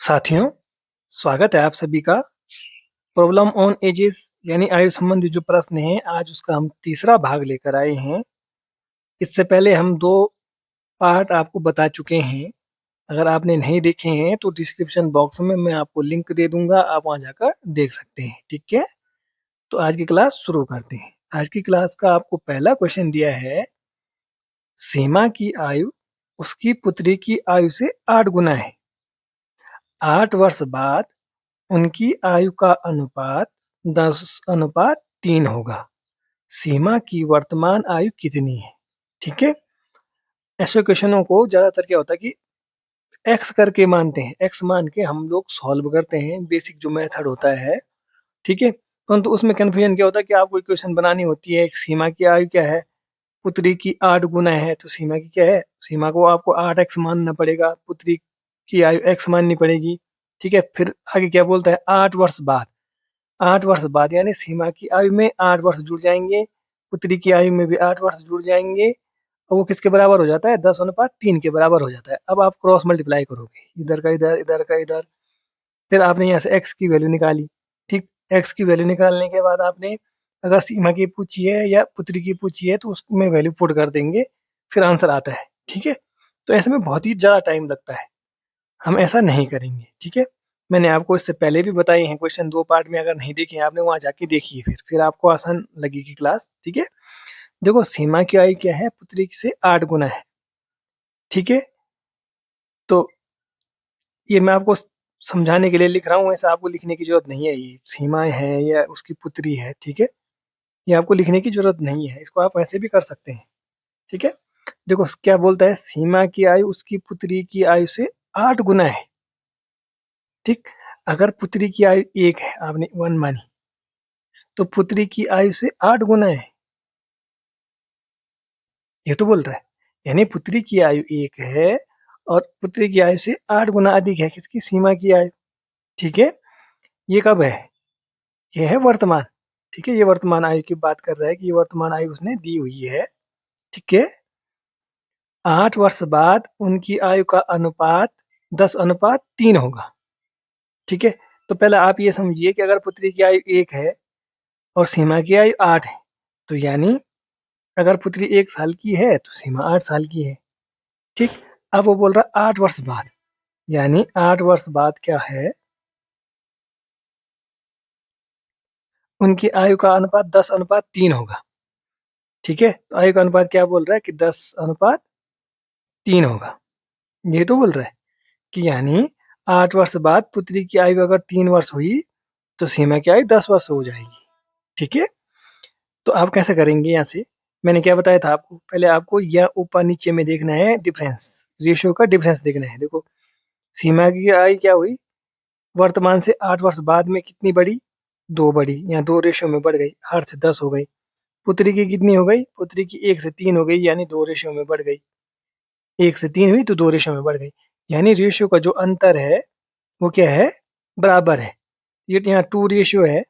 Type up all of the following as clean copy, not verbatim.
साथियों, स्वागत है आप सभी का। प्रॉब्लम ऑन एजेस यानी आयु संबंधी जो प्रश्न हैं, आज उसका हम तीसरा भाग लेकर आए हैं। इससे पहले हम 2 पार्ट आपको बता चुके हैं। अगर आपने नहीं देखे हैं तो डिस्क्रिप्शन बॉक्स में मैं आपको लिंक दे दूंगा, आप वहां जाकर देख सकते हैं। ठीक है, तो आज की क्लास शुरू करते हैं। आज की क्लास का आपको पहला क्वेश्चन दिया है, सीमा की आयु उसकी पुत्री की आयु से 8 गुना है। 8 वर्ष बाद उनकी आयु का अनुपात 10:3 होगा। सीमा की वर्तमान आयु कितनी है? ठीक है, ऐसे क्वेश्चनों को ज्यादातर क्या होता है कि एक्स करके मानते हैं, एक्स मान के हम लोग सॉल्व करते हैं, बेसिक जो मेथड होता है। ठीक है, परंतु उसमें कंफ्यूजन क्या होता है कि आपको क्वेश्चन बनानी होती है, सीमा की आयु क्या है, पुत्री की 8 गुना है, तो सीमा की क्या है, सीमा को आपको 8x मानना पड़ेगा, पुत्री की आयु x माननी पड़ेगी। ठीक है, फिर आगे क्या बोलता है, 8 वर्ष बाद, 8 वर्ष बाद यानी सीमा की आयु में 8 वर्ष जुड़ जाएंगे, पुत्री की आयु में भी 8 वर्ष जुड़ जाएंगे, और वो किसके बराबर हो जाता है, 10:3 के बराबर हो जाता है। अब आप क्रॉस मल्टीप्लाई करोगे, इधर का इधर, इधर का इधर, फिर आपने यहाँ से x की वैल्यू निकाली। ठीक, x की वैल्यू निकालने के बाद आपने अगर सीमा की पूछी है या पुत्री की पूछी है तो उसमें वैल्यू पुट कर देंगे, फिर आंसर आता है। ठीक है, तो ऐसे में बहुत ही ज़्यादा टाइम लगता है, हम ऐसा नहीं करेंगे। ठीक है, मैंने आपको इससे पहले भी बताए हैं क्वेश्चन 2 पार्ट में, अगर नहीं देखे हैं आपने वहां जाके देखिए, फिर आपको आसान लगेगी क्लास। ठीक है, देखो सीमा की आयु क्या है, पुत्री से 8 गुना है। ठीक है, तो ये मैं आपको समझाने के लिए लिख रहा हूँ, ऐसा आपको लिखने की जरूरत नहीं है। ये सीमा है या उसकी पुत्री है, ठीक है, ये आपको लिखने की जरूरत नहीं है, इसको आप ऐसे भी कर सकते हैं। ठीक है, देखो क्या बोलता है, सीमा की आयु उसकी पुत्री की आयु से 8 गुना है। ठीक, अगर पुत्री की आयु 1 है, आपने 1 मानी, तो पुत्री की आयु से 8 गुना है, ये तो बोल रहा है। यानी पुत्री की आयु 1 है और पुत्री की आयु से 8 गुना अधिक है किसकी, सीमा की आयु। ठीक है, ये कब है, ये है वर्तमान। ठीक है, ये वर्तमान आयु की बात कर रहा है कि ये वर्तमान आयु उसने दी हुई है। ठीक है, 8 वर्ष बाद उनकी आयु का अनुपात 10:3 होगा। ठीक है, तो पहले आप ये समझिए कि अगर पुत्री की आयु 1 है और सीमा की आयु 8 है, तो यानी अगर पुत्री 1 साल की है तो सीमा 8 साल की है। ठीक, अब वो बोल रहा 8 वर्ष बाद, यानी 8 वर्ष बाद क्या है, उनकी आयु का अनुपात 10:3 होगा। ठीक है, तो आयु का अनुपात क्या बोल रहा है कि 10:3 होगा, ये तो बोल रहा है कि यानी 8 वर्ष बाद पुत्री की आयु अगर 3 वर्ष हुई तो सीमा की आयु 10 वर्ष हो जाएगी। ठीक है, तो आप कैसे करेंगे, यहाँ से मैंने क्या बताया था आपको, पहले आपको यह ऊपर नीचे में देखना है, डिफरेंस, रेशियो का डिफरेंस देखना है। देखो सीमा की आयु क्या हुई, वर्तमान से 8 वर्ष बाद में कितनी बढ़ी, 2 बढ़ी, यहाँ 2 रेशियो में बढ़ गई, 8 से 10 हो गई। पुत्री की कितनी हो गई, पुत्री की 1 से 3 हो गई, यानी 2 रेशियो में बढ़ गई, 1 से 3 हुई तो 2 रेशियो में बढ़ गई, यानी रेशियो का जो अंतर है वो क्या है, बराबर है। ये यहाँ 2 रेशियो है।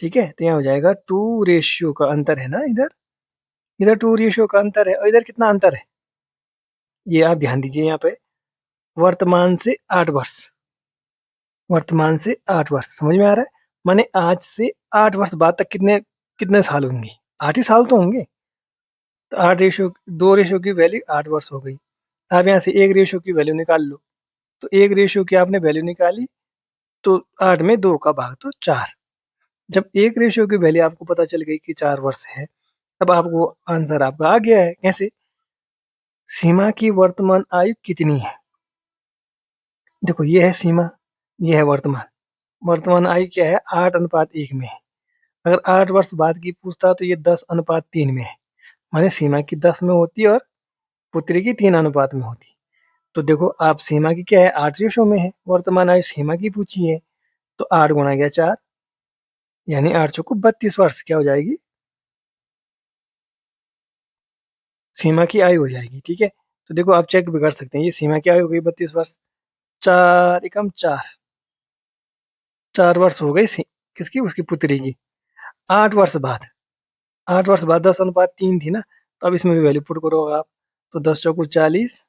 ठीक है, तो यहाँ हो जाएगा 2 रेशियो का अंतर है ना, इधर इधर 2 रेशियो का अंतर है, और इधर कितना अंतर है, ये आप ध्यान दीजिए यहाँ पे, वर्तमान से 8 वर्ष, वर्तमान से 8 वर्ष, समझ में आ रहा है, माने आज से 8 वर्ष बाद तक कितने कितने साल होंगे, 8 ही साल तो होंगे। तो 8 रेशियो, 2 रेशियो की वैल्यू 8 वर्ष हो गई। आप यहाँ से 1 रेशियो की वैल्यू निकाल लो, तो 1 रेशियो की आपने वैल्यू निकाली, तो 8 में 2 का भाग तो 4। जब 1 रेशियो की वैल्यू आपको पता चल गई कि 4 वर्ष है, तब आपको आंसर आपका आ गया है। कैसे, सीमा की वर्तमान आयु कितनी है, देखो ये है सीमा, ये है वर्तमान, वर्तमान आयु क्या है, 8:1 में है। अगर 8 वर्ष बाद की पूछता तो ये 10:3 में है, माने सीमा की 10 में होती और पुत्री की 3 अनुपात में होती। तो देखो आप सीमा की क्या है, 8 रेशो में है, वर्तमान आयु सीमा की पूछी है, तो 8 गुना गया 4, यानी 8 चौको 32 वर्ष क्या हो जाएगी, सीमा की आयु हो जाएगी। ठीक है, तो देखो आप चेक भी कर सकते हैं, ये सीमा की आयु हो गई 32 वर्ष, 4 एकम 4, 4 वर्ष हो गई किसकी, उसकी पुत्री की। 8 वर्ष बाद, 8 वर्ष बाद 10:3 थी ना, तो अब इसमें भी वैल्यू पुट करो आप, तो 10 चौको 40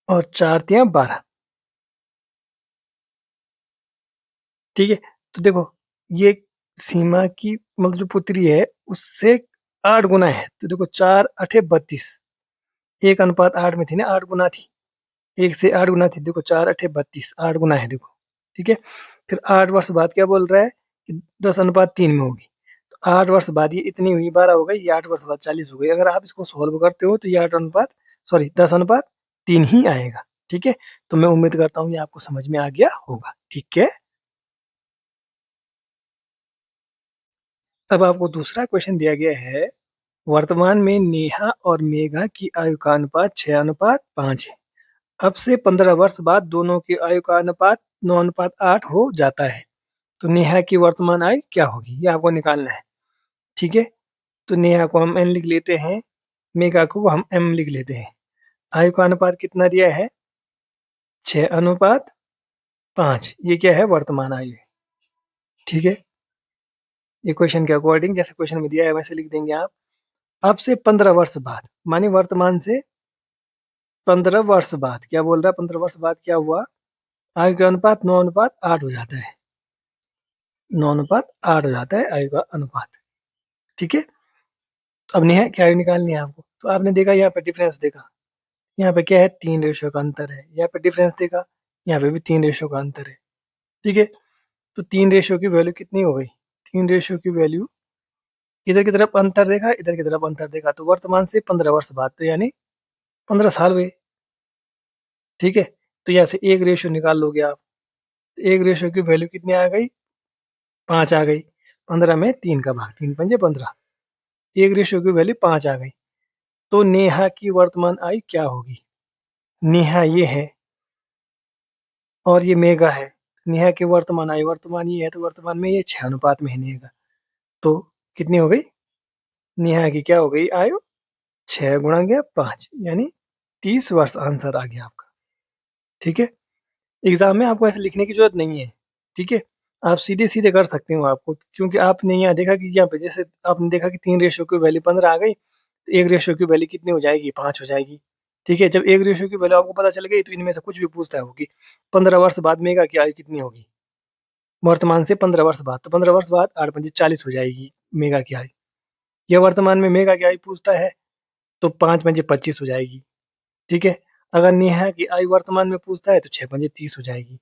और 4 तिया 12, ठीक है। तो देखो, ये सीमा की मतलब जो पुत्री है उससे 8 गुना है, तो देखो 4 अठे 32, 1:8 में थी ना, 8 गुना थी, 1 से 8 गुना थी, देखो 4 अठे 32, 8 गुना है देखो। ठीक है। फिर 8 वर्ष बाद क्या बोल रहा है कि 10:3 में होगी, तो 8 वर्ष बाद ये इतनी हुई, 12 हो गई, ये 8 वर्ष बाद 40 हो गई। अगर आप इसको सॉल्व करते हो तो ये 10:3 ही आएगा। ठीक है। तो मैं उम्मीद करता हूँ ये आपको समझ में आ गया होगा। ठीक है। अब आपको दूसरा क्वेश्चन दिया गया है, वर्तमान में नेहा और मेघा की आयु का अनुपात 6:5 है। अब से 15 वर्ष बाद दोनों की आयु का अनुपात 9:8 हो जाता है। तो नेहा की वर्तमान आयु क्या होगी, ये आपको निकालना है। ठीक है। तो नेहा को हम एन लिख लेते हैं, मेघा को हम एम लिख लेते हैं। आयु का अनुपात कितना दिया है, 6:5। ये क्या है, वर्तमान आयु है। ठीक है। ये क्वेश्चन के अकॉर्डिंग जैसे क्वेश्चन में दिया है वैसे लिख देंगे आप। अब से 15 वर्ष बाद, मानी वर्तमान से 15 वर्ष बाद, क्या बोल रहा है, 15 वर्ष बाद क्या हुआ, आयु का अनुपात 9:8 हो जाता है। 9:8 हो जाता है आयु का अनुपात। ठीक है। तो अब नेहा क्या आयु निकालनी है आपको, तो आपने देखा यहाँ पे डिफरेंस देखा, यहाँ पे क्या है, 3 रेशियो का अंतर है। यहाँ पे डिफरेंस देखा, यहाँ पे भी 3 रेशियो का अंतर है। ठीक है। तो 3 रेशियो की वैल्यू कितनी हो गई, 3 रेशियो की वैल्यू, इधर की तरफ अंतर देखा, इधर की तरफ अंतर देखा, तो वर्तमान से 15 वर्ष बाद, तो यानी 15 साल हुए। ठीक है। तो यहाँ से एक रेशियो निकाल लोगे आप, एक रेशियो की वैल्यू कितनी आ गई, 5 आ गई। 15 में 3 का भाग, 3×5 = 15, एक रेशियो की वैल्यू 5 आ गई। तो नेहा की वर्तमान आयु क्या होगी, नेहा ये है और ये मेगा है। नेहा की वर्तमान आयु, वर्तमान ये है तो वर्तमान में ये 6 अनुपात में है नेहा। तो कितनी हो गई, नेहा की क्या हो गई आयु, 6 × 5 यानी 30 वर्ष आंसर आ गया आपका। ठीक है। एग्जाम में आपको ऐसे लिखने की जरूरत नहीं है। ठीक है। आप सीधे सीधे कर सकते हो आपको, क्योंकि आपने यहाँ देखा कि यहाँ पे जैसे आपने देखा कि 3 रेशियो की वैल्यू 15 आ गई, तो एक रेशियो की वैल्यू कितनी हो जाएगी, 5 हो जाएगी। ठीक है। जब एक रेशियो की वैल्यू आपको पता चल गई तो इनमें से कुछ भी पूछता है होगी, 15 वर्ष बाद मेगा की आयु कितनी होगी, वर्तमान से 15 वर्ष बाद, तो 15 वर्ष बाद 8×5 = 40 हो जाएगी मेगा की आयु। यह वर्तमान में मेगा की आयु पूछता है तो 5×25 हो जाएगी। ठीक है। अगर नेहा की आयु वर्तमान में पूछता है तो 6×30 हो जाएगी।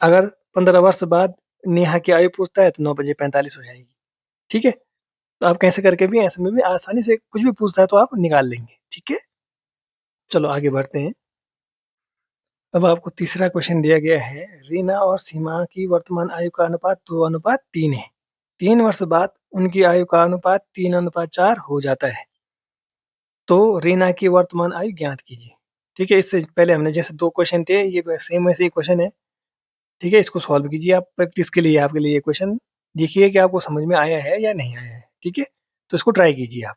अगर 15 वर्ष बाद नेहा की आयु पूछता है तो 9×45 हो जाएगी। ठीक है। तो आप कैसे करके भी ऐसे में भी आसानी से कुछ भी पूछता है तो आप निकाल लेंगे। ठीक है। चलो आगे बढ़ते हैं। अब आपको तीसरा क्वेश्चन दिया गया है, रीना और सीमा की वर्तमान आयु का अनुपात 2:3 है। 3 वर्ष बाद उनकी आयु का अनुपात 3:4 हो जाता है। तो रीना की वर्तमान आयु ज्ञात कीजिए। ठीक है। इससे पहले हमने जैसे 2 क्वेश्चन थे, ये सेम वैसे ही क्वेश्चन है। ठीक है। इसको सॉल्व कीजिए आप, प्रैक्टिस के लिए आपके लिए ये क्वेश्चन, देखिए कि आपको समझ में आया है या नहीं आया है। ठीक है। तो इसको ट्राई कीजिए आप।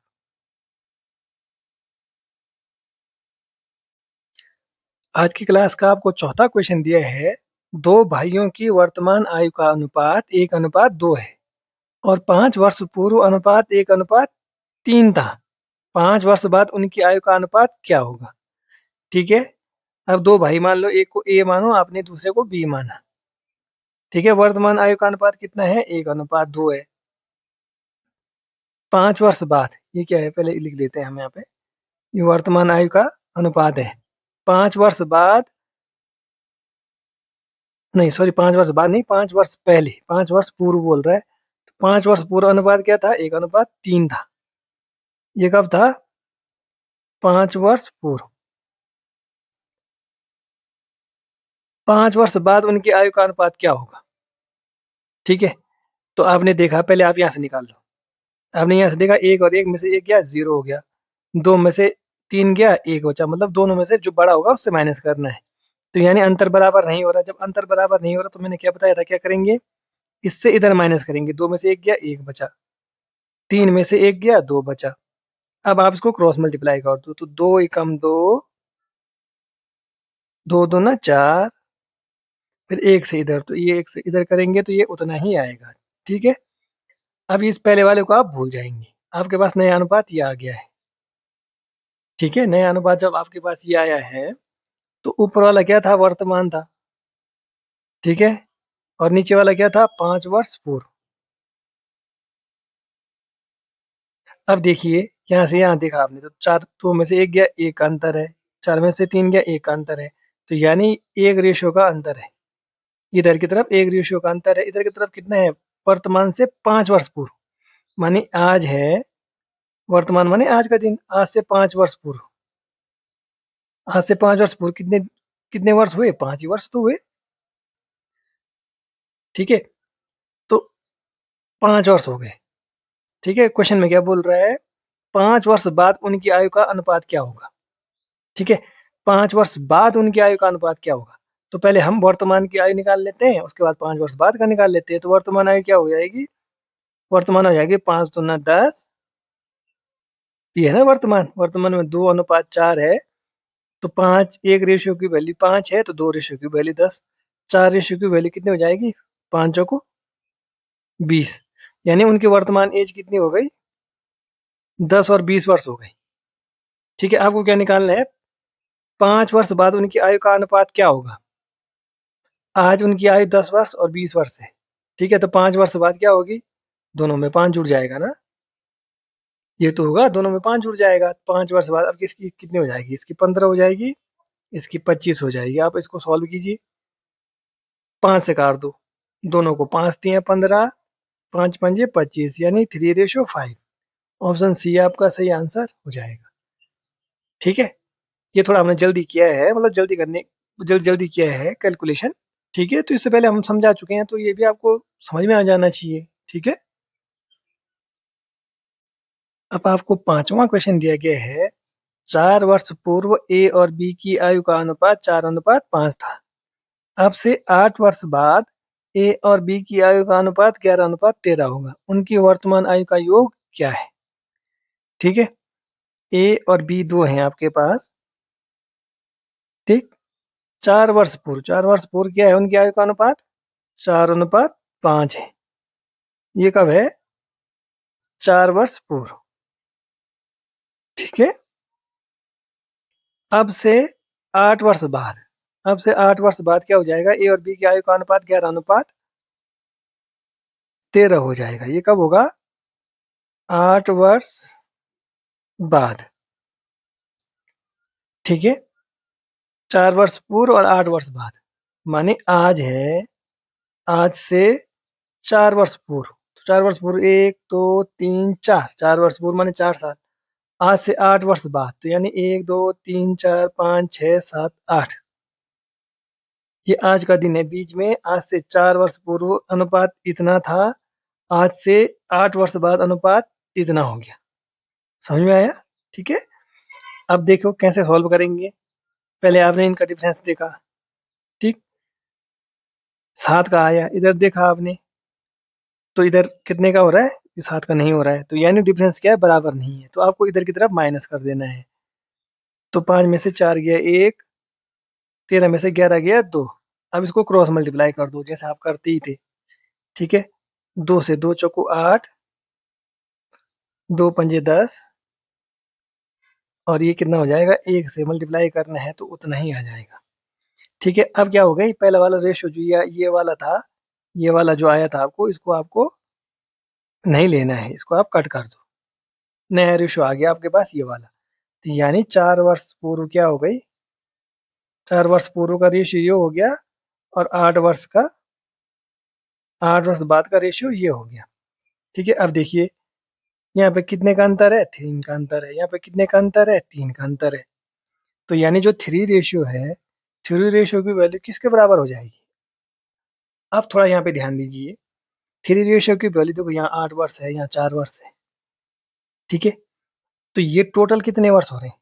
आज की क्लास का आपको चौथा क्वेश्चन दिया है, दो भाइयों की वर्तमान आयु का अनुपात 1:2 है और 5 वर्ष पूर्व अनुपात 1:3 था। 5 वर्ष बाद उनकी आयु का अनुपात क्या होगा। ठीक है। अब दो भाई मान लो, एक को ए मानो आपने, दूसरे को बी माना। ठीक है। वर्तमान आयु का अनुपात कितना है, 1:2 है। 5 वर्ष बाद, ये क्या है पहले लिख देते हैं हम यहाँ पे, ये वर्तमान आयु का अनुपात है। 5 वर्ष बाद, नहीं सॉरी, 5 वर्ष बाद नहीं, 5 वर्ष पहले, 5 वर्ष पूर्व बोल रहा है। तो 5 वर्ष पूर्व अनुपात क्या था, 1:3 था। ये कब था, 5 वर्ष पूर्व। 5 वर्ष बाद उनकी आयु का अनुपात क्या होगा। ठीक है। तो आपने देखा, पहले आप यहाँ से निकाल लो। आपने यहाँ से देखा, एक और एक में से एक गया, 0 हो गया। 2 में से 3 गया, 1 बचा, मतलब दोनों में से जो बड़ा होगा उससे माइनस करना है। तो यानी अंतर बराबर नहीं हो रहा। जब अंतर बराबर नहीं हो रहा तो मैंने क्या बताया था, क्या करेंगे, इससे इधर माइनस करेंगे। 2 में से 1 गया, 1 बचा। 3 में से 1 गया, 2 बचा। अब आप इसको क्रॉस मल्टीप्लाई कर दो, तो 2 × 2, 2×2 = 4, फिर 1 से इधर, तो ये 1 से इधर करेंगे तो ये उतना ही आएगा। ठीक है। अब इस पहले वाले को आप भूल जाएंगे, आपके पास नया अनुपात ये आ गया है। ठीक है। नया अनुपात जब आपके पास ये आया है तो ऊपर वाला क्या था, वर्तमान था। ठीक है। और नीचे वाला क्या था, 5 वर्ष पूर्व। अब देखिए, यहाँ से यहाँ देखा आपने तो चार, दो में से एक गया, एक का अंतर है। चार में से तीन गया, एक का अंतर है। तो यानी एक रेशियो का अंतर है। इधर की तरफ एक रेशियो का अंतर है, इधर की तरफ कितना है, वर्तमान से 5 वर्ष पूर्व। मानी आज है, वर्तमान माने आज का दिन, आज से 5 वर्ष पूर्व। आज से 5 वर्ष पूर्व कितने कितने वर्ष हुए, 5 ही वर्ष तो हुए। ठीक है, तो 5 वर्ष हो गए। ठीक है, क्वेश्चन में क्या बोल रहा है, 5 वर्ष बाद उनकी आयु का अनुपात क्या होगा। ठीक है, 5 वर्ष बाद उनकी आयु का अनुपात क्या होगा। तो पहले हम वर्तमान की आयु निकाल लेते हैं, उसके बाद 5 वर्ष बाद का निकाल लेते हैं। तो वर्तमान आयु क्या हो जाएगी, वर्तमान हो जाएगी 5 दूना 10। ये है ना वर्तमान, वर्तमान में 2:4 है। तो 5, एक रेशियो की वैल्यू 5 है, तो 2 रेशियो की वैल्यू 10। 4 रेशियो की वैल्यू कितनी हो जाएगी, 5 को 20। यानी उनकी वर्तमान एज कितनी हो गई, 10 और 20 वर्ष हो गई। ठीक है, आपको क्या निकालना है, 5 वर्ष बाद उनकी आयु का अनुपात क्या होगा। आज उनकी आयु 10 वर्ष और 20 वर्ष है। ठीक है, तो 5 वर्ष बाद क्या होगी, दोनों में 5 जुड़ जाएगा ना। ये तो होगा, दोनों में 5 जुड़ जाएगा। 5 वर्ष बाद अब किसकी कितनी हो जाएगी, इसकी 15 हो जाएगी, इसकी 25 हो जाएगी। आप इसको सॉल्व कीजिए, 5 से काट दो, दोनों को 5×3=15, 5×5=25, यानी 3:5। ऑप्शन सी आपका सही आंसर हो जाएगा। ठीक है, ये थोड़ा हमने जल्दी किया है, मतलब जल्दी करने जल्दी जल्दी किया है कैलकुलेशन। ठीक है, तो इससे पहले हम समझा चुके हैं, तो ये भी आपको समझ में आ जाना चाहिए। ठीक है, अब आपको पांचवा क्वेश्चन दिया गया है, 4 वर्ष पूर्व ए और बी की आयु का अनुपात 4:5 था। अब से 8 वर्ष बाद ए और बी की आयु का अनुपात 11:13 होगा। उनकी वर्तमान आयु का योग क्या है। ठीक है, ए और बी दो हैं आपके पास। ठीक, 4 वर्ष पूर्व क्या है उनकी आयु का अनुपात, 4:5 है। ये कब है, 4 वर्ष पूर्व। ठीक है, अब से 8 वर्ष बाद, अब से 8 वर्ष बाद क्या हो जाएगा, ए और बी की आयु का अनुपात 11:13 हो जाएगा। ये कब होगा, 8 वर्ष बाद। ठीक है, 4 वर्ष पूर्व और 8 वर्ष बाद, माने आज है, आज से 4 वर्ष पूर्व। तो 4 वर्ष पूर्व, 1 2 3 4, 4 वर्ष पूर्व माने 4 साल। आज से 8 वर्ष बाद, तो यानी 1 2 3 4 5 6 7 8, ये आज का दिन है। बीच में आज से 4 वर्ष पूर्व अनुपात इतना था, आज से 8 वर्ष बाद अनुपात इतना हो गया। समझ में आया। ठीक है, अब देखो कैसे सॉल्व करेंगे। पहले आपने इनका डिफरेंस देखा, ठीक, 7 का आया, इधर देखा आपने, तो इधर कितने का हो रहा है, ये 7 का नहीं हो रहा है, तो यानी डिफरेंस क्या है, बराबर नहीं है। तो आपको इधर की तरफ माइनस कर देना है। तो 5 में से 4 गया 1, 13 में से 11 गया 2। अब इसको क्रॉस मल्टीप्लाई कर दो, जैसे आप करते ही थे। ठीक है, 2 से 2 चौको 8, 2 पंजे 10, और ये कितना हो जाएगा, 1 से मल्टीप्लाई करना है तो उतना ही आ जाएगा। ठीक है, अब क्या हो गई, पहला वाला रेशियो जो ये वाला था, ये वाला जो आया था आपको, इसको आपको नहीं लेना है, इसको आप कट कर दो। नया रेशियो आ गया आपके पास, ये वाला। तो यानी 4 वर्ष पूर्व क्या हो गई, 4 वर्ष पूर्व का रेशियो ये हो गया, और 8 वर्ष बाद का रेशियो ये हो गया। ठीक है, अब देखिए, यहाँ पे कितने का अंतर है, 3 का अंतर है। यहाँ पे कितने का अंतर है, 3 का अंतर है। तो यानी जो 3 रेशियो है, 3 रेशियो की वैल्यू किसके बराबर हो जाएगी। आप थोड़ा यहाँ पे ध्यान दीजिए, 3 रेशियो की वैल्यू देखो, यहाँ 8 वर्ष है, यहाँ 4 वर्ष है। ठीक है, तो ये टोटल कितने वर्ष हो रहे हैं,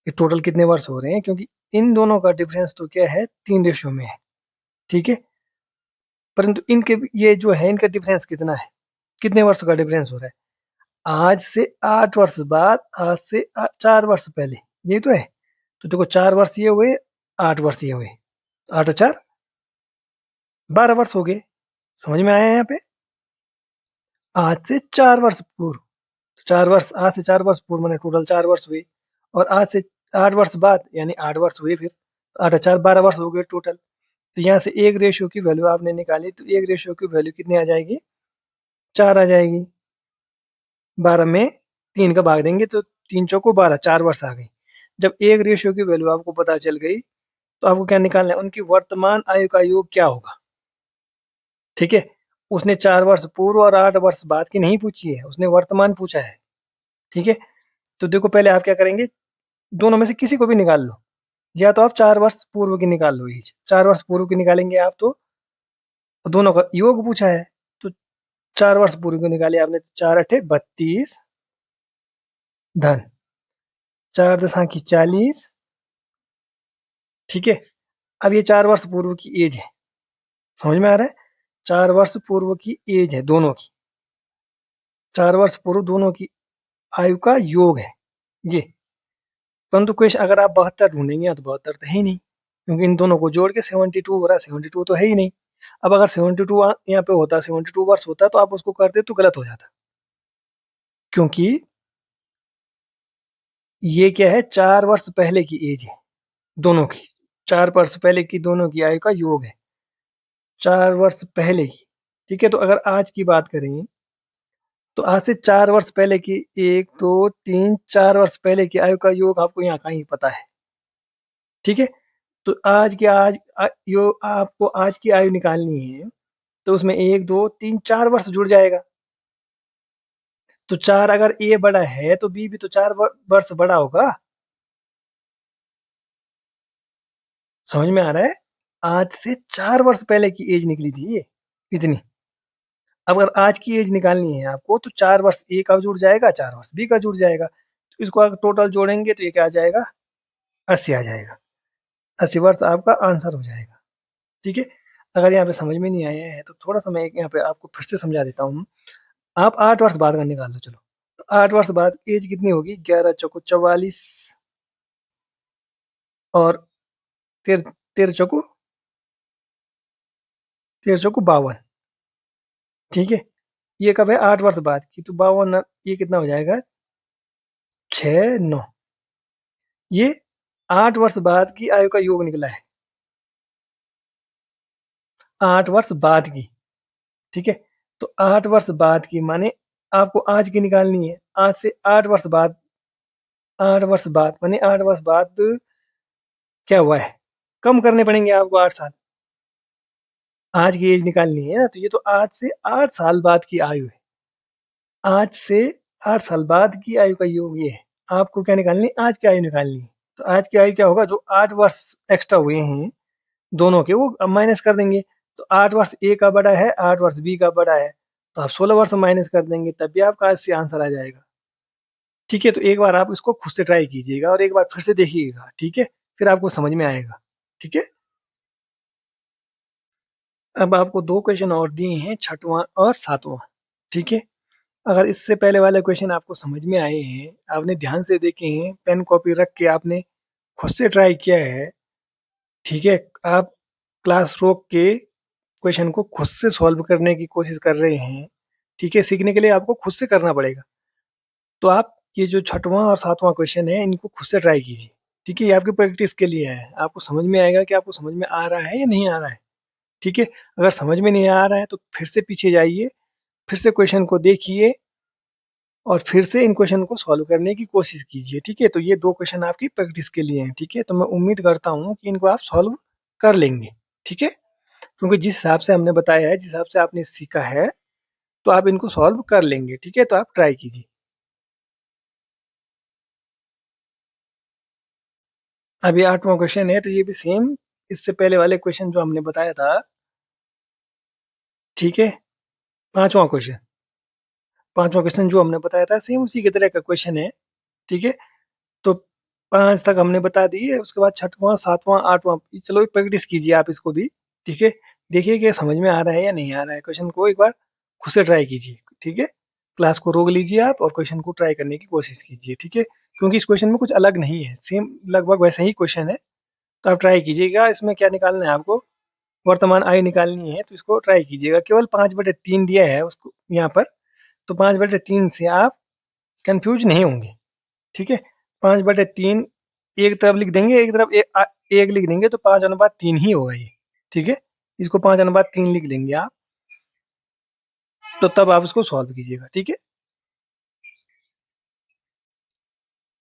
ये टोटल कितने वर्ष हो रहे हैं, क्योंकि इन दोनों का डिफरेंस तो क्या है, 3 रेशियो में है। ठीक है, परंतु इनके ये जो है, इनका डिफरेंस कितना है, कितने वर्ष का डिफरेंस हो रहा है, आज से 8 वर्ष बाद, आज से 4 वर्ष पहले, ये तो है। तो देखो 4 वर्ष ये हुए, 8 वर्ष ये हुए, 8 और 4 12 वर्ष हो गए। समझ में आया यहाँ पे, आज से 4 वर्ष पूर्व, तो 4 वर्ष, आज से 4 वर्ष पूर्व मैंने टोटल 4 वर्ष हुए, और आज से 8 वर्ष बाद यानी 8 वर्ष हुए, फिर 8 और 4 12 वर्ष हो गए टोटल। तो यहाँ से एक रेशियो की वैल्यू आपने निकाली, तो एक रेशियो की वैल्यू कितनी आ जाएगी? 4 आ जाएगी। 12 में 3 का भाग देंगे तो 3 चौको 12, 4 वर्ष आ गई। जब एक रेशियो की वैल्यू आपको पता चल गई, तो आपको क्या निकालना है? उनकी वर्तमान आयु का योग क्या होगा। ठीक है, उसने 4 वर्ष पूर्व और 8 वर्ष बाद की नहीं पूछी है, उसने वर्तमान पूछा है। ठीक है, तो देखो पहले आप क्या करेंगे, दोनों में से किसी को भी निकाल लो, या तो आप 4 वर्ष पूर्व की निकाल लो, ईच 4 वर्ष पूर्व की निकालेंगे आप, तो दोनों का योग पूछा है, तो 4 वर्ष पूर्व की निकाली आपने, तो 4 अठे 32 धन 4 दशा की 40। ठीक है, अब ये 4 वर्ष पूर्व की एज है, समझ में आ रहा है? 4 वर्ष पूर्व की एज है दोनों की, 4 वर्ष पूर्व दोनों की आयु का योग है ये। परंतु क्वेश्चन अगर आप 72 ढूंढेंगे तो 72 तो है ही नहीं, क्योंकि इन दोनों को जोड़ के 72 हो रहा है, 72 तो है ही नहीं। अब अगर 72 यहाँ पे होता, 72 वर्ष होता, तो आप उसको करते तो गलत हो जाता, क्योंकि ये क्या है, 4 वर्ष पहले की एज है दोनों की, 4 वर्ष पहले की दोनों की आयु का योग है, 4 वर्ष पहले की। ठीक है, तो अगर आज की बात करें, तो आज से 4 वर्ष पहले की, 1 2 3 4 वर्ष पहले की आयु का योग आपको यहाँ कहीं पता है। ठीक है, तो आज की यो आपको आज की आयु निकालनी है, तो उसमें 1 2 3 4 वर्ष जुड़ जाएगा। तो 4 अगर ए बड़ा है, तो बी भी तो 4 वर्ष बड़ा होगा। समझ में आ रहा है? आज से 4 वर्ष पहले की एज निकली थी ये, इतनी। अब अगर आज की एज निकालनी है आपको, तो 4 वर्ष ए का जुड़ जाएगा, 4 वर्ष बी का जुड़ जाएगा, तो इसको अगर टोटल जोड़ेंगे तो ये क्या आ जाएगा? 80 आ जाएगा। 80 वर्ष आपका आंसर हो जाएगा। ठीक है, अगर यहाँ पे समझ में नहीं आया है, तो थोड़ा सा मैं यहाँ पे आपको फिर से समझा देता हूँ। आप 8 वर्ष बाद का निकाल लो, चलो। तो 8 वर्ष बाद एज कितनी होगी? 11 चौको 44 और 13 चौको 52। ठीक है, ये कब है? 8 वर्ष बाद की, तो 52 ये कितना हो जाएगा? 6 9। ये 8 वर्ष बाद की आयु का योग निकला है, 8 वर्ष बाद की। ठीक है, तो 8 वर्ष बाद की माने आपको आज की निकालनी है, आज से 8 वर्ष बाद, 8 वर्ष बाद माने 8 वर्ष बाद क्या हुआ है? कम करने पड़ेंगे आपको 8 साल। आज की एज निकालनी है ना, तो ये तो आज से 8 साल बाद की आयु है। आज से 8 साल बाद की आयु का योग ये है। आपको क्या निकालनी है? आज की आयु निकालनी है। तो आज की आयु क्या होगा? जो 8 वर्ष एक्स्ट्रा हुए हैं दोनों के, वो अब माइनस कर देंगे। तो 8 वर्ष ए का बड़ा है, 8 वर्ष बी का बड़ा है, तो आप 16 वर्ष माइनस कर देंगे, तब भी आपका इससे आंसर आ जाएगा। ठीक है, तो एक बार आप इसको खुद से ट्राई कीजिएगा और एक बार फिर से देखिएगा। ठीक है, फिर आपको समझ में आएगा। ठीक है, अब आपको 2 क्वेश्चन और दिए हैं, छठवां और सातवां। ठीक है, अगर इससे पहले वाले क्वेश्चन आपको समझ में आए हैं, आपने ध्यान से देखे हैं, पेन कॉपी रख के आपने खुद से ट्राई किया है, ठीक है, आप क्लास रोक के क्वेश्चन को खुद से सॉल्व करने की कोशिश कर रहे हैं, ठीक है, सीखने के लिए आपको खुद से करना पड़ेगा। तो आप ये जो छठवां और सातवां क्वेश्चन है, इनको खुद से ट्राई कीजिए। ठीक है, ये आपकी प्रैक्टिस के लिए है, आपको समझ में आएगा कि आपको समझ में आ रहा है या नहीं आ रहा है। ठीक है, अगर समझ में नहीं आ रहा है तो फिर से पीछे जाइए, फिर से क्वेश्चन को देखिए और फिर से इन क्वेश्चन को सॉल्व करने की कोशिश कीजिए। ठीक है, तो ये 2 क्वेश्चन आपकी प्रैक्टिस के लिए हैं। ठीक है, तो मैं उम्मीद करता हूँ कि इनको आप सॉल्व कर लेंगे। ठीक है, क्योंकि जिस हिसाब से हमने बताया है, जिस हिसाब से आपने सीखा है, तो आप इनको सॉल्व कर लेंगे। ठीक है, तो आप ट्राई कीजिए। अभी 8वां क्वेश्चन है, तो ये भी सेम इससे पहले वाले क्वेश्चन जो हमने बताया था। ठीक है, 5वां क्वेश्चन, 5वां क्वेश्चन जो हमने बताया था, सेम उसी की तरह का क्वेश्चन है। ठीक है, तो 5 तक हमने बता दिए, उसके बाद छठवां, सातवां, आठवां, चलो प्रैक्टिस कीजिए आप इसको भी। ठीक है, देखिए कि समझ में आ रहा है या नहीं आ रहा है। क्वेश्चन को एक बार खुद से ट्राई कीजिए। ठीक है, क्लास को रोक लीजिए आप और क्वेश्चन को ट्राई करने की कोशिश कीजिए। ठीक है, क्योंकि इस क्वेश्चन में कुछ अलग नहीं है, सेम लगभग वैसा ही क्वेश्चन है। तो आप ट्राई कीजिएगा। इसमें क्या निकालना है आपको? वर्तमान आयु निकालनी है, तो इसको ट्राई कीजिएगा। केवल 5/3 दिया है उसको यहाँ पर, तो 5/3 से आप कंफ्यूज नहीं होंगे। ठीक है, 5/3 एक तरफ लिख देंगे, एक तरफ एक लिख देंगे, तो 5/3 ही होगा ये। ठीक है, इसको 5/3 लिख लेंगे आप, तो तब आप इसको सॉल्व कीजिएगा। ठीक है,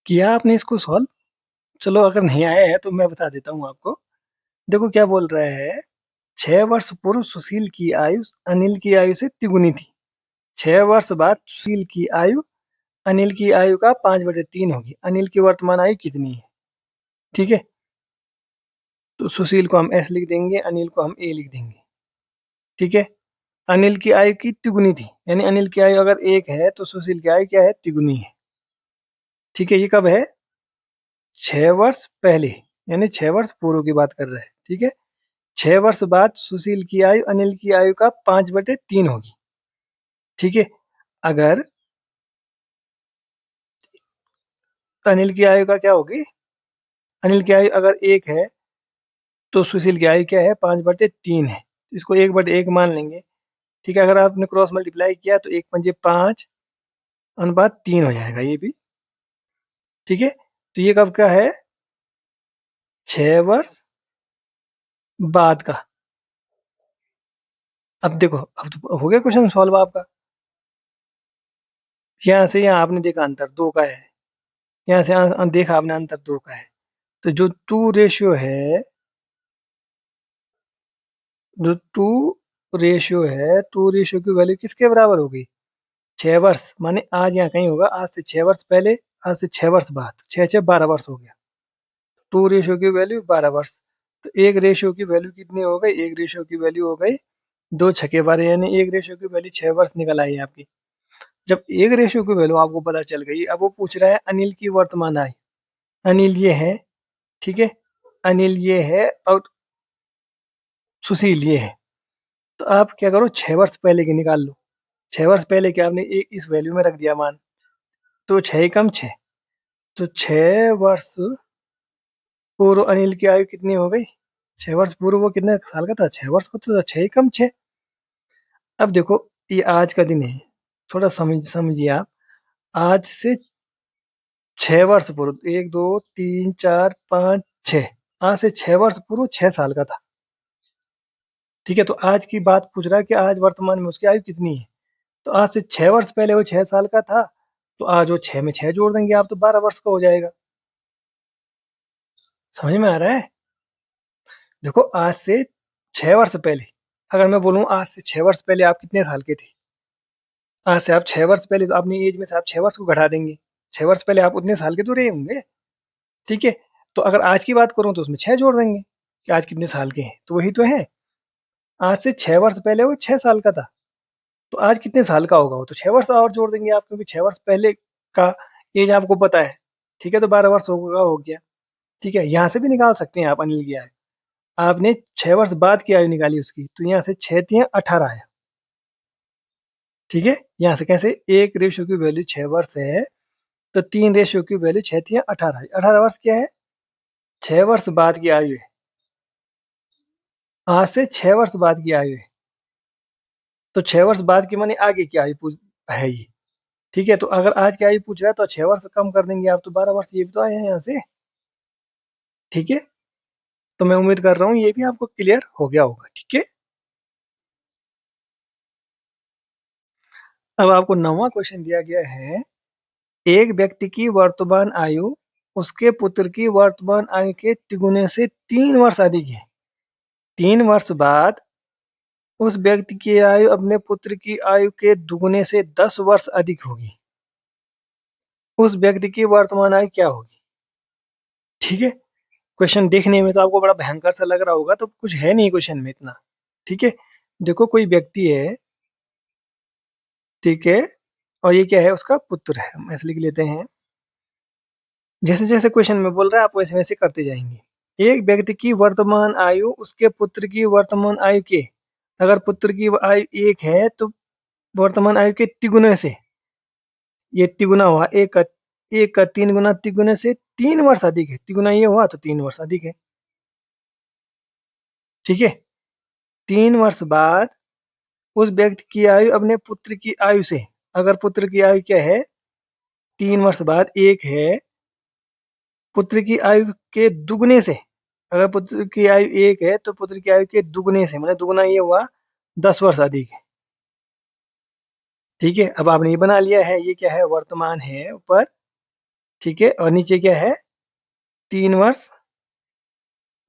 किया आपने इसको सॉल्व? चलो अगर नहीं आया है तो मैं बता देता हूँ आपको। देखो क्या बोल रहा है, 6 वर्ष पूर्व सुशील की आयु अनिल की आयु से तिगुनी थी। 6 वर्ष बाद सुशील की आयु अनिल की आयु का 5/3 होगी। अनिल की वर्तमान आयु कितनी है? ठीक है, तो सुशील को हम एस लिख देंगे, अनिल को हम ए लिख देंगे। ठीक है, अनिल की आयु की तिगुनी थी, यानी अनिल की आयु अगर 1 है तो सुशील की आयु क्या है? तिगुनी है। ठीक है, ये कब है? 6 वर्ष पहले, यानी 6 वर्ष पूर्व की बात कर रहा है। ठीक है, 6 वर्ष बाद सुशील की आयु अनिल की आयु का 5/3 होगी। ठीक है, अगर अनिल की आयु का क्या होगी? अनिल की आयु अगर 1 है तो सुशील की आयु क्या है? 5/3 है, तो इसको 1/1 मान लेंगे। ठीक है, अगर आपने क्रॉस मल्टीप्लाई किया तो 1×5/3 हो जाएगा ये भी। ठीक है, तो ये कब का है? 6 वर्ष बाद का। अब देखो, अब तो हो गया क्वेश्चन सॉल्व आपका। यहाँ से यहाँ आपने देखा अंतर 2 का है, यहाँ से यहाँ देखा आपने अंतर 2 का है, तो जो 2 रेशियो है, जो 2 रेशियो है, 2 रेशियो की वैल्यू किसके बराबर होगी? 6 वर्ष, माने आज यहाँ कहीं होगा, आज से 6 वर्ष पहले, आज से 6 वर्ष बाद, 6×6 = 12 वर्ष हो गया। 2 रेशियो की वैल्यू 12 वर्ष, तो 1 रेशियो की वैल्यू कितनी हो गई? 1 रेशियो की वैल्यू हो गई 2×6 = 12, यानी 1 रेशियो की वैल्यू 6 वर्ष निकल आई आपकी। जब 1 रेशियो की वैल्यू आपको पता चल गई, अब वो पूछ रहा है अनिल की वर्तमान आयु। अनिल ये है, ठीक है, अनिल ये है और सुशील ये है, तो आप क्या करो, 6 वर्ष पहले की निकाल लो। 6 वर्ष पहले के आपने एक इस वैल्यू में रख दिया मान, तो 6 × 6, तो 6 वर्ष पूर्व अनिल की आयु कितनी हो गई? 6 वर्ष पूर्व वो कितने साल का था? 6 वर्ष का, तो 6 × 6। अब देखो, ये आज का दिन है, थोड़ा समझिए आप। आज से 6 वर्ष पूर्व, 1, 2, 3, 4, 5, 6, आज से 6 वर्ष पूर्व 6 साल का था। ठीक है, तो आज की बात पूछ रहा है कि आज वर्तमान में उसकी आयु कितनी है। तो आज से 6 वर्ष पहले वो 6 साल का था, तो आज वो 6 में 6 जोड़ देंगे आप, तो 12 वर्ष का हो जाएगा। समझ में आ रहा है? देखो, आज से 6 वर्ष पहले, अगर मैं बोलूँ आज से 6 वर्ष पहले आप कितने साल के थे, आज से आप 6 वर्ष पहले, तो अपनी एज में से आप 6 वर्ष को घटा देंगे। 6 वर्ष पहले आप उतने साल के तो रहे होंगे। ठीक है, तो अगर आज की बात करूँ तो उसमें 6 जोड़ देंगे कि आज कितने साल के हैं, तो वही तो है। आज से 6 वर्ष पहले वो 6 साल का था, तो आज कितने साल का होगा वो, तो 6 वर्ष और जोड़ देंगे आप, क्योंकि 6 वर्ष पहले का एज आपको पता है। ठीक है, तो 12 वर्ष होगा, हो गया। ठीक है, यहाँ से भी निकाल सकते हैं आप अनिल की आयु। आपने 6 वर्ष बाद की आयु निकाली उसकी, तो यहाँ से 6×3 = 18 आया। ठीक है, यहाँ से कैसे, 1 रेशियो की वैल्यू 6 वर्ष है, तो 3 रेशियो की वैल्यू 6×3 = 18 है। 18 वर्ष क्या है? 6 वर्ष बाद की आयु है। आज से 6 वर्ष बाद की आयु है, तो 6 वर्ष बाद की माने आगे की आयु पूछ है ये। ठीक है, तो अगर आज की आयु पूछ रहा है तो 6 वर्ष कम कर देंगे आप, तो 12 वर्ष, ये भी तो आए हैं यहाँ से। ठीक है, तो मैं उम्मीद कर रहा हूँ ये भी आपको क्लियर हो गया होगा। ठीक है, अब आपको 9वां क्वेश्चन दिया गया है, एक व्यक्ति की वर्तमान आयु उसके पुत्र की वर्तमान आयु के तिगुने से 3 वर्ष अधिक है। 3 वर्ष बाद उस व्यक्ति की आयु अपने पुत्र की आयु के दुगुने से 10 वर्ष अधिक होगी। उस व्यक्ति की वर्तमान आयु क्या होगी? ठीक है, क्वेश्चन देखने में तो आपको बड़ा भयंकर सा लग रहा होगा, तो कुछ है नहीं क्वेश्चन में इतना। ठीक है, देखो कोई व्यक्ति है, ठीक है, और ये क्या है? उसका पुत्र है, हम ऐसे लिख लेते हैं। जैसे जैसे क्वेश्चन में बोल रहा है आप वैसे वैसे करते जाएंगे। एक व्यक्ति की वर्तमान आयु उसके पुत्र की वर्तमान आयु के, अगर पुत्र की आयु 1 है तो वर्तमान आयु के तिगुने से, ये तिगुना हुआ, एक का 3 गुना तिगुने से 3 वर्ष अधिक है। तिगुना ये हुआ तो 3 वर्ष अधिक है। ठीक है, 3 वर्ष बाद उस व्यक्ति की आयु अपने पुत्र की आयु से, अगर पुत्र की आयु क्या है? 3 वर्ष बाद 1 है, पुत्र की आयु के दुगने से, अगर पुत्र की आयु 1 है तो पुत्र की आयु के दुगने से, मतलब दुगना ये हुआ 10 वर्ष अधिक है। ठीक है, अब आपने ये बना लिया है, ये क्या है, वर्तमान है ऊपर, ठीक है, और नीचे क्या है, 3 वर्ष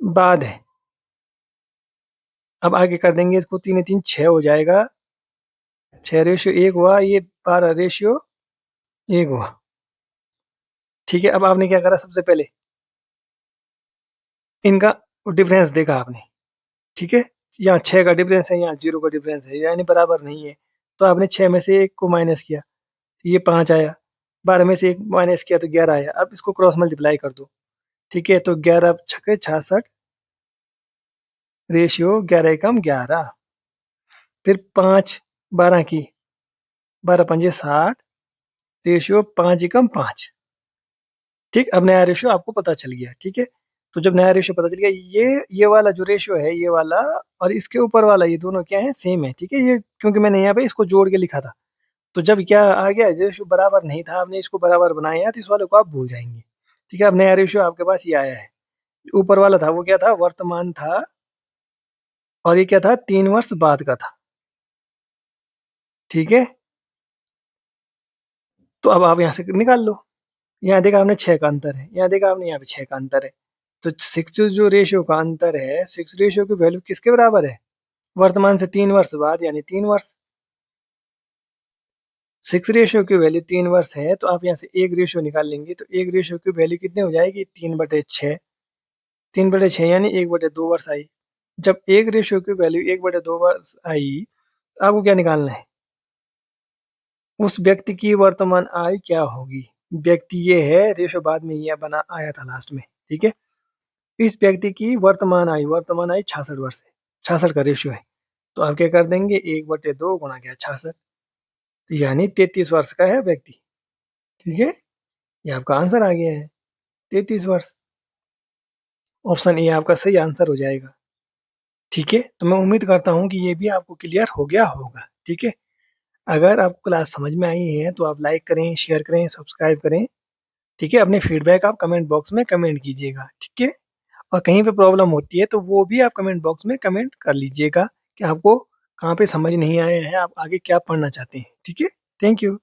बाद है। अब आगे कर देंगे इसको, 3 3 6 हो जाएगा, 6:1 हुआ, ये 12:1 हुआ। ठीक है, अब आपने क्या करा, सबसे पहले इनका डिफरेंस देखा आपने, ठीक है, यहाँ 6 का डिफरेंस है, यहाँ 0 का डिफरेंस है, यानी बराबर नहीं है। तो आपने 6 में से 1 को माइनस किया, तो ये 5 आया, 12 में से 1 माइनस किया तो 11 आया। अब इसको क्रॉस मल्टीप्लाई कर दो, ठीक है, तो 11 छक्के 66, रेशियो 11 एकम 11। फिर 5 12 की, 12 पंजे 60, रेशियो 5 एकम 5। ठीक, अब नया रेशियो आपको पता चल गया, ठीक है। तो जब नया रेशियो पता चल गया, ये वाला जो रेशियो है, ये वाला और इसके ऊपर वाला, ये दोनों क्या है, सेम है, ठीक है। ये क्योंकि मैंने यहाँ पे इसको जोड़ के लिखा था, तो जब क्या आ गया, रेशियो बराबर नहीं था, आपने इसको बराबर बनाया, तो इस वाले को आप भूल जाएंगे। ठीक है, अब नया रेशियो आपके पास ये आया है। ऊपर वाला था वो क्या था, वर्तमान था, और ये क्या था, 3 वर्ष बाद का था। ठीक है, तो अब आप यहाँ से निकाल लो। यहाँ देखा आपने 6 का अंतर है, यहाँ देखा आपने, यहाँ पे 6 का अंतर है। तो 6 जो रेशियो का अंतर है, 6 रेशियो की वैल्यू किसके बराबर है, वर्तमान से 3 वर्ष बाद, यानी 3 वर्ष। 6 रेशियो की वैल्यू 3 वर्ष है, तो आप यहाँ से एक रेशियो निकाल लेंगे, तो एक रेशियो की वैल्यू कितनी हो जाएगी, 3/6। 3/6 यानी 1/2 वर्ष आई। जब एक रेशियो की वैल्यू 1/2 वर्ष आई, तो आपको क्या निकालना है, उस व्यक्ति की वर्तमान आयु क्या होगी। व्यक्ति ये है, रेशियो बाद में ये बना आया था लास्ट में, ठीक है। इस व्यक्ति की वर्तमान आयु 66 वर्ष है, 66 का रेशियो है। तो आप क्या कर देंगे, 1/2 गुणा क्या 66, यानी 33 वर्ष का है व्यक्ति। ठीक है, ये आपका आंसर आ गया है, 33 वर्ष। ऑप्शन ए आपका सही आंसर हो जाएगा। ठीक है, तो मैं उम्मीद करता हूँ कि ये भी आपको क्लियर हो गया होगा। ठीक है, अगर आपको क्लास समझ में आई है तो आप लाइक करें, शेयर करें, सब्सक्राइब करें। ठीक है, अपने फीडबैक आप कमेंट बॉक्स में कमेंट कीजिएगा। ठीक है, और कहीं पे प्रॉब्लम होती है तो वो भी आप कमेंट बॉक्स में कमेंट कर लीजिएगा कि आपको कहाँ पे समझ नहीं आया है, आप आगे क्या पढ़ना चाहते हैं। ठीक है, थैंक यू।